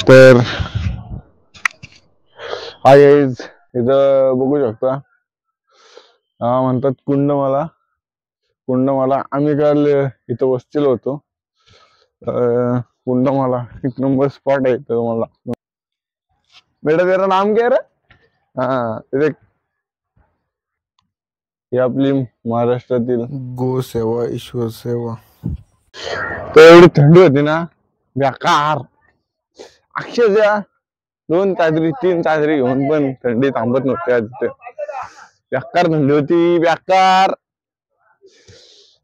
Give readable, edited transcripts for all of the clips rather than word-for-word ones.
तर hi guys, इथं बघू शकता म्हणतात कुंडमाला आम्ही काल इथं बसलेलो होतो। कुंडमाला एक नंबर स्पॉट आहे तो मला। बेटा तेरा नाम क्या है? हाँ देख, ही आपली महाराष्ट्रातील गो सेवा ईश्वर सेवा। तर एवढी थंडी होती ना बेकार, अक्षरशः 2 चादरी 3 चादरी घेऊन पण थंडी थांबत नव्हती। आज इथे बेकार थंडी होती, बेकार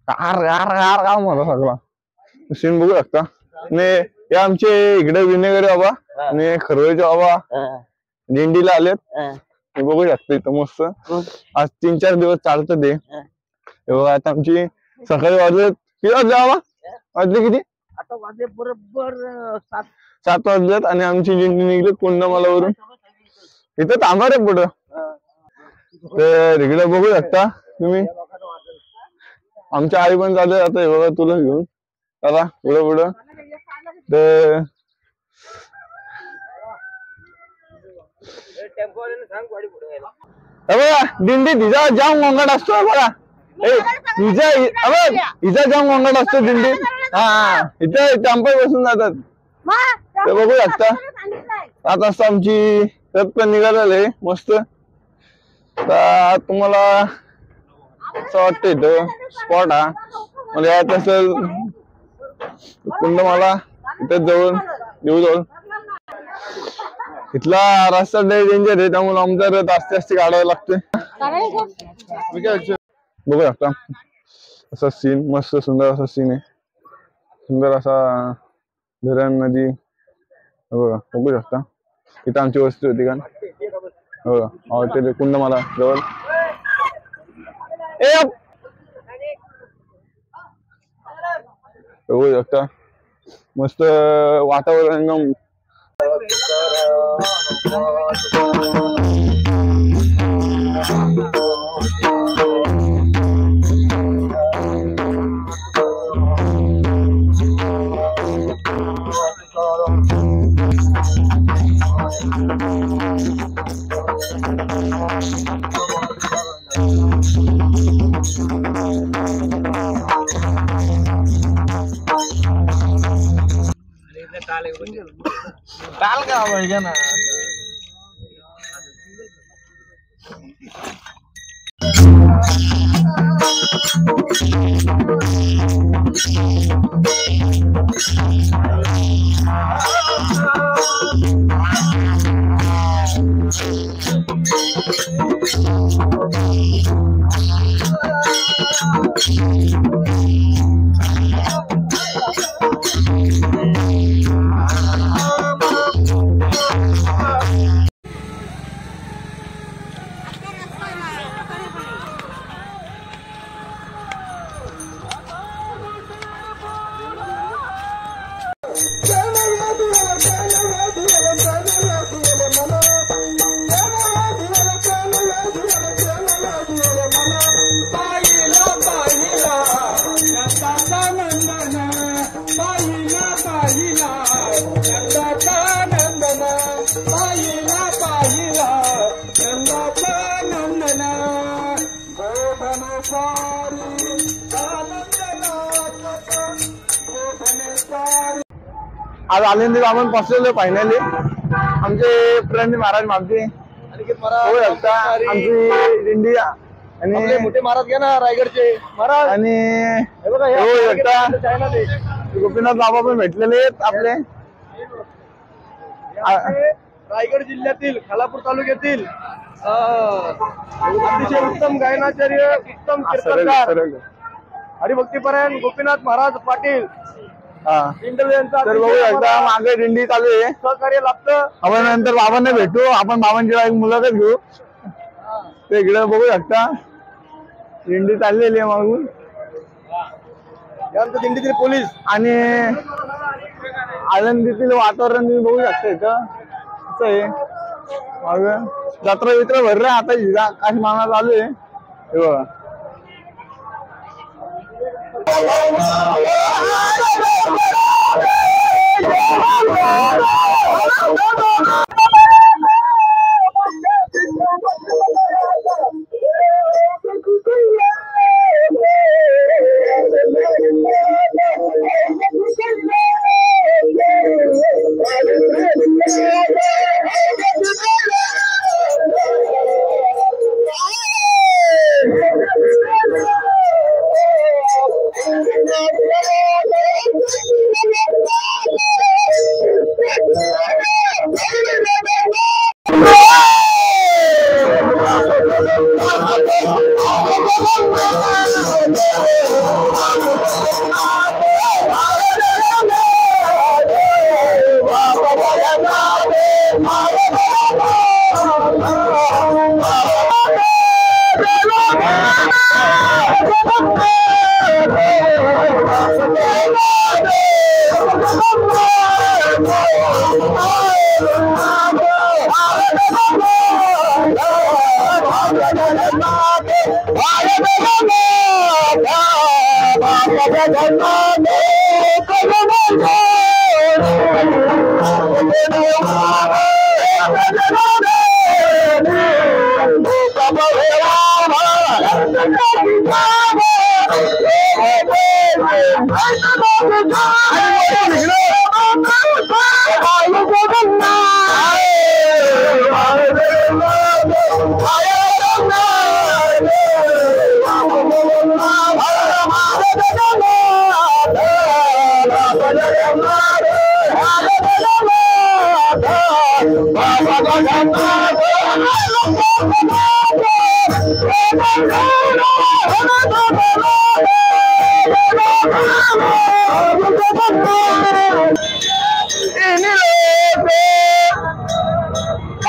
कार यार यार का मला सगळा सीन बघू शकता। आणि हे आमचे इकडे विनेगरे बाबा आणि खरवेचे बाबा दिंडीला आलेत, हे बघू शकता इथं मस्त। आज 3-4 दिवस चालतं ते। बघा आता आमची सकाळी वाजले किती वाजले बाबा? वाजले किती? आता वाजले बरोबर 7 वाजलेत आणि आमची दिंडी निघली कुंडमालावरून। इथं थांबा रे पुढं। तर इकडे बघू शकता तुम्ही, आमच्या आई पण चालू आता हे बघा तुला घेऊन चला पुढं। तर बघा दिंडी तिचा जाम गोंगाट असतो बघा, हिचा जाम गोंगाट असतो दिंडीत। हा इथं टेम्पो बसून जातात, ते बघू शकता। 7 वाजता आमची रथ पण निघालेली मस्त। तर तुम्हाला असं वाटतं इथं स्पॉट हा मला यायचं असेल कुंडमाला, इथं जवळ इथला रस्ता लय डेंजर आहे, त्यामुळे आमचा रथ आस्ते काढावा लागतोय। बघू शकता असा सीन, मस्त सुंदर असा सीन आहे, सुंदर असा धरण नदी बघू शकता। इथं आमची वस्ती होती का बघा, कुंडमाला जवळ बघू शकता मस्त वातावरण एकदम। काल का पाहिजे ना आज आनंदी आपण पोहोचलेलो फायनली। आमचे प्रणित महाराज मागचे हो शकता आमची दिंडी आणि मोठे महाराज घ्या ना रायगडचे महाराज, आणि हो शकता गोपीनाथ बाबा पण भेटलेले आहेत आपले। रायगड जिल्ह्यातील खालापूर तालुक्यातील अतिशय उत्तम गायनाचार्य, उत्तम कीर्तनकार, हरिभक्तीपरायण गोपीनाथ महाराज पाटील तर बघू शकता मागे दिंडी चालू आहे, सहकार्य लाभतं। आपण नंतर बाबांना भेटू, आपण बाबांची एक मुलाखत घेऊ। ते इकडे बघू शकता दिंडी चाललेली आहे मागून, यानंतर दिंडीतील पोलीस आणि आनंदीतील वातावरण तुम्ही बघू शकता इथं कसं आहे। मग जत्रा वित्रा भरलं आता काश माना चालू आहे हे बघा।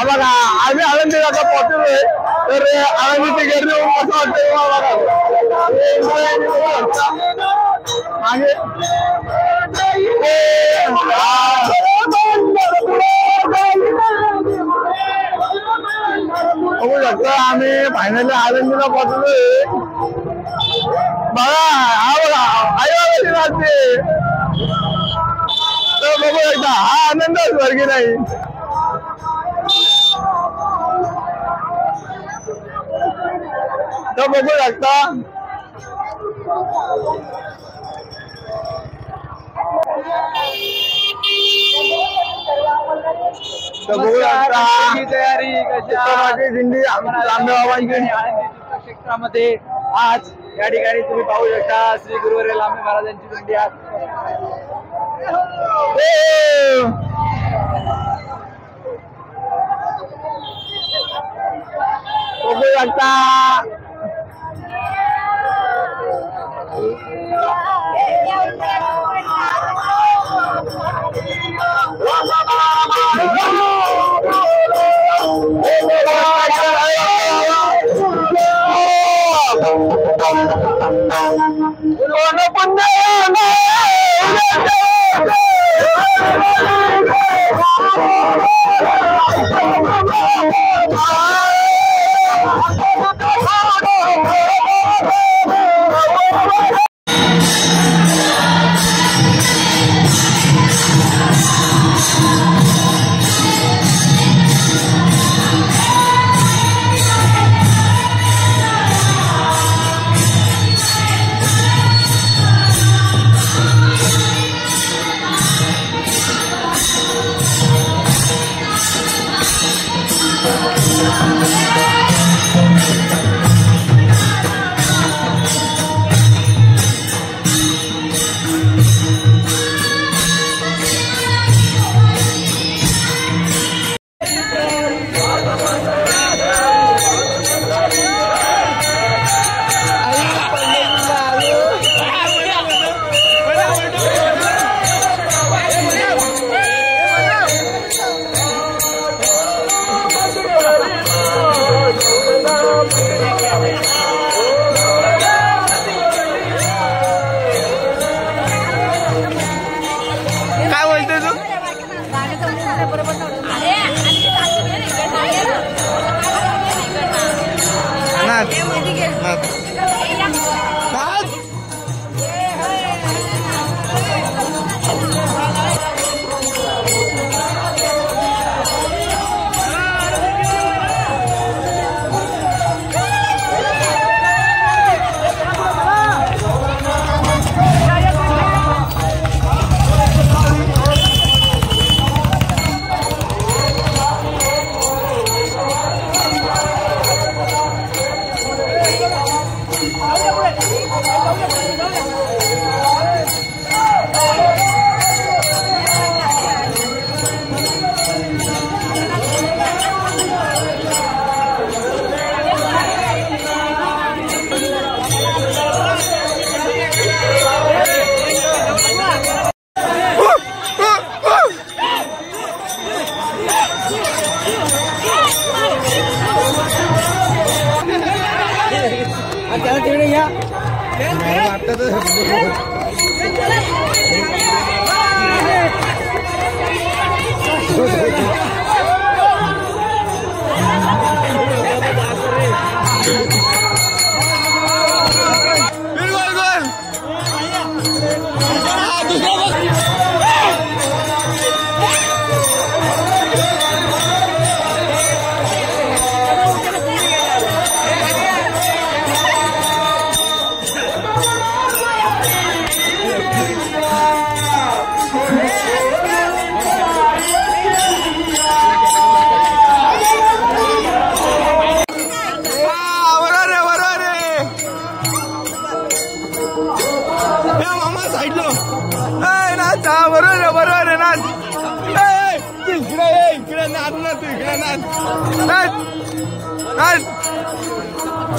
बघा आम्ही आळंदीला आता पोहोचलोय तर आळंदीची गर्दी असं वाटतं बघू शकतो आम्ही फायनली आळंदीला पोहोचलोय बघा हा बघा आई बाबाची राहते तर बघू एकदा हा आनंदच वर्गी नाही तर बघू शकता तयारी दिंडी क्षेत्रामध्ये आज या ठिकाणी तुम्ही पाहू शकता श्री गुरुवर्य लांबे महाराजांची दिंडी आज बघू शकता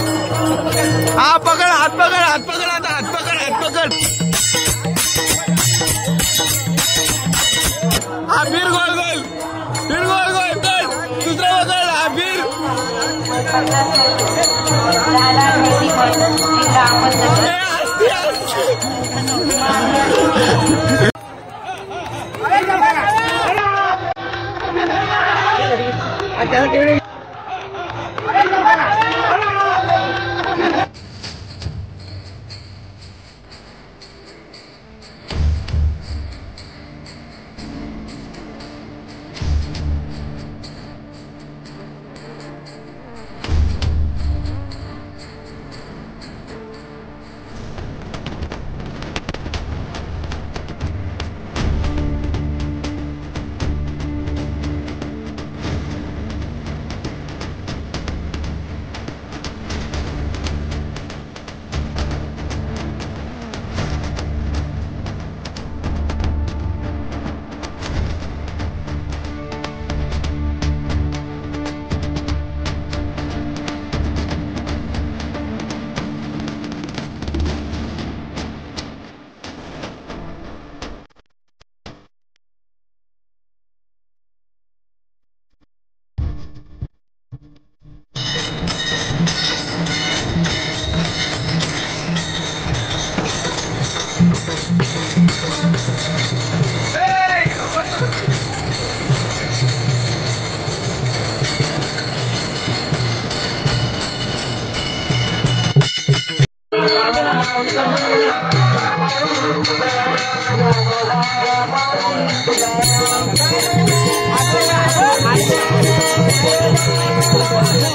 हात पकड हात पकड हात पकड आता हात पकड हात पकड हा फिर गोल गोल फिर गोल गोल कर दुसरा पकड हा फिर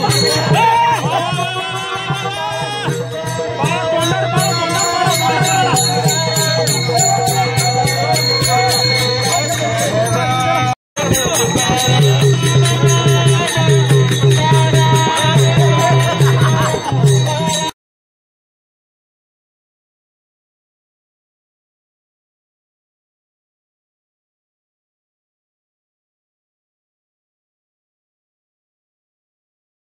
Thank you.